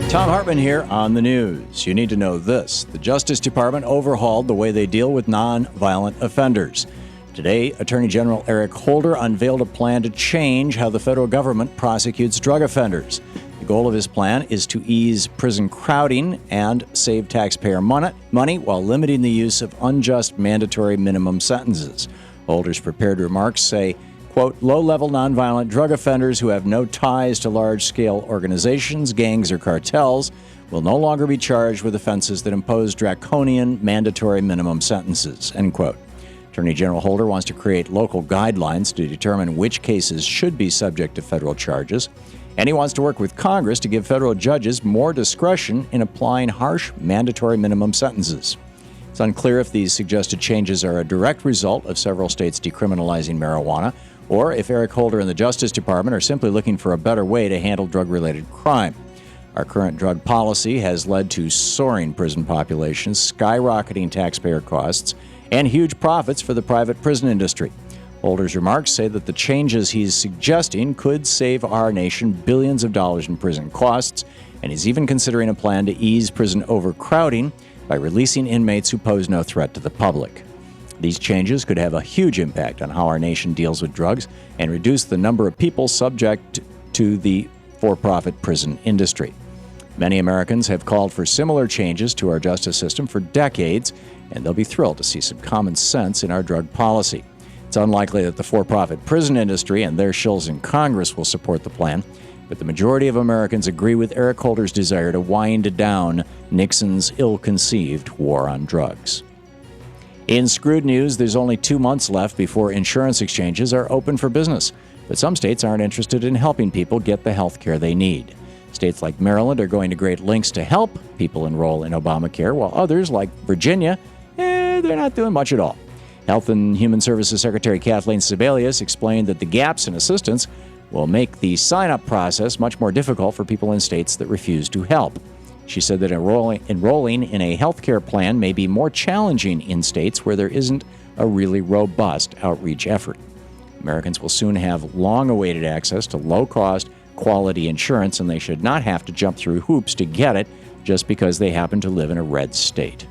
Thom Hartmann here on the news. You need to know this. The Justice Department overhauled the way they deal with nonviolent offenders. Today, Attorney General Eric Holder unveiled a plan to change how the federal government prosecutes drug offenders. The goal of his plan is to ease prison crowding and save taxpayer money while limiting the use of unjust mandatory minimum sentences. Holder's prepared remarks say, quote, low-level nonviolent drug offenders who have no ties to large-scale organizations, gangs, or cartels will no longer be charged with offenses that impose draconian mandatory minimum sentences, end quote. Attorney General Holder wants to create local guidelines to determine which cases should be subject to federal charges, and he wants to work with Congress to give federal judges more discretion in applying harsh mandatory minimum sentences. It's unclear if these suggested changes are a direct result of several states decriminalizing marijuana, or if Eric Holder and the Justice Department are simply looking for a better way to handle drug-related crime. Our current drug policy has led to soaring prison populations, skyrocketing taxpayer costs, and huge profits for the private prison industry. Holder's remarks say that the changes he's suggesting could save our nation billions of dollars in prison costs, and he's even considering a plan to ease prison overcrowding by releasing inmates who pose no threat to the public. These changes could have a huge impact on how our nation deals with drugs and reduce the number of people subject to the for-profit prison industry. Many Americans have called for similar changes to our justice system for decades, and they'll be thrilled to see some common sense in our drug policy. It's unlikely that the for-profit prison industry and their shills in Congress will support the plan, but the majority of Americans agree with Eric Holder's desire to wind down Nixon's ill-conceived war on drugs. In Screwed news, there's only 2 months left before insurance exchanges are open for business, but some states aren't interested in helping people get the health care they need. States like Maryland are going to great lengths to help people enroll in Obamacare, while others, like Virginia, they're not doing much at all. Health and Human Services Secretary Kathleen Sebelius explained that the gaps in assistance will make the sign-up process much more difficult for people in states that refuse to help. She said that enrolling in a health care plan may be more challenging in states where there isn't a really robust outreach effort. Americans will soon have long-awaited access to low-cost, quality insurance, and they should not have to jump through hoops to get it just because they happen to live in a red state.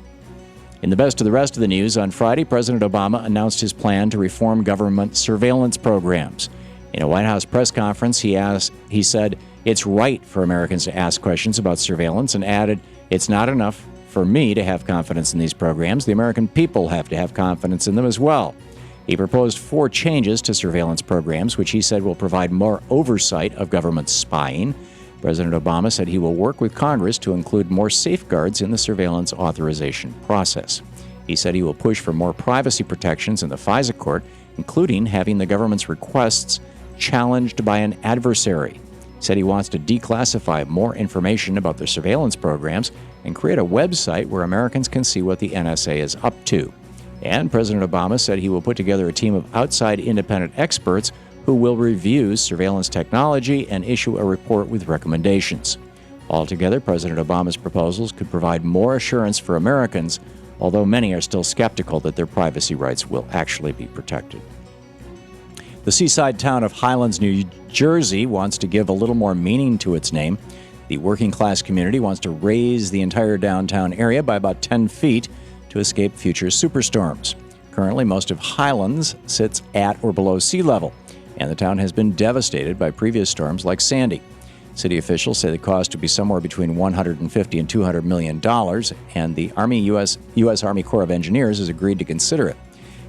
In the best of the rest of the news, on Friday, President Obama announced his plan to reform government surveillance programs. In a White House press conference, he said, it's right for Americans to ask questions about surveillance, and added, it's not enough for me to have confidence in these programs. The American people have to have confidence in them as well. He proposed 4 changes to surveillance programs, which he said will provide more oversight of government spying. President Obama said he will work with Congress to include more safeguards in the surveillance authorization process. He said he will push for more privacy protections in the FISA court, including having the government's requests challenged by an adversary. He said he wants to declassify more information about the surveillance programs and create a website where Americans can see what the NSA is up to. And President Obama said he will put together a team of outside independent experts who will review surveillance technology and issue a report with recommendations. Altogether, President Obama's proposals could provide more assurance for Americans, although many are still skeptical that their privacy rights will actually be protected. The seaside town of Highlands, New Jersey wants to give a little more meaning to its name. The working-class community wants to raise the entire downtown area by about 10 feet to escape future superstorms. Currently, most of Highlands sits at or below sea level, and the town has been devastated by previous storms like Sandy. City officials say the cost would be somewhere between $150 and $200 million, and the U.S. Army Corps of Engineers has agreed to consider it.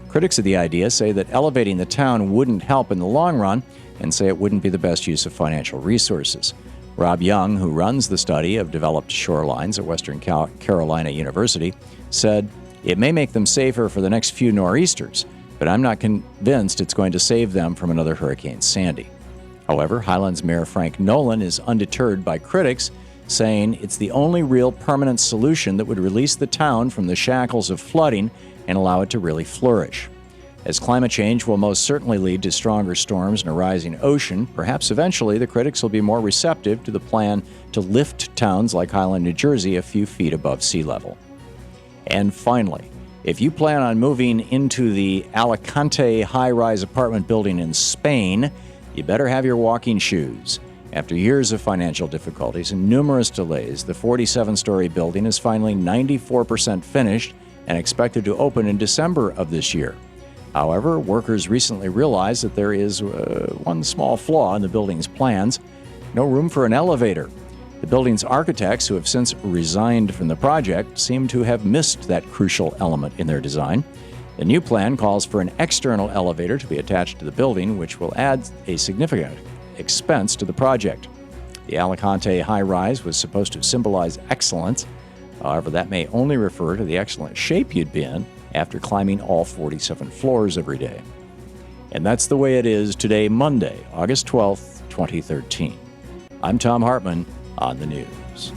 Critics of the idea say that elevating the town wouldn't help in the long run and say it wouldn't be the best use of financial resources. Rob Young, who runs the study of developed shorelines at Western Carolina University, said, it may make them safer for the next few nor'easters, but I'm not convinced it's going to save them from another Hurricane Sandy. However, Highlands Mayor Frank Nolan is undeterred by critics, saying it's the only real permanent solution that would release the town from the shackles of flooding and allow it to really flourish. As climate change will most certainly lead to stronger storms and a rising ocean, perhaps eventually the critics will be more receptive to the plan to lift towns like Highland, New Jersey, a few feet above sea level. And finally, if you plan on moving into the Alicante high-rise apartment building in Spain, you better have your walking shoes. After years of financial difficulties and numerous delays, the 47-story building is finally 94% finished and expected to open in December of this year. However, workers recently realized that there is one small flaw in the building's plans: no room for an elevator. The building's architects, who have since resigned from the project, seem to have missed that crucial element in their design. The new plan calls for an external elevator to be attached to the building, which will add a significant expense to the project. The Alicante high-rise was supposed to symbolize excellence. However, that may only refer to the excellent shape you'd be in after climbing all 47 floors every day. And that's the way it is today, Monday, August 12th, 2013. I'm Thom Hartmann on the news.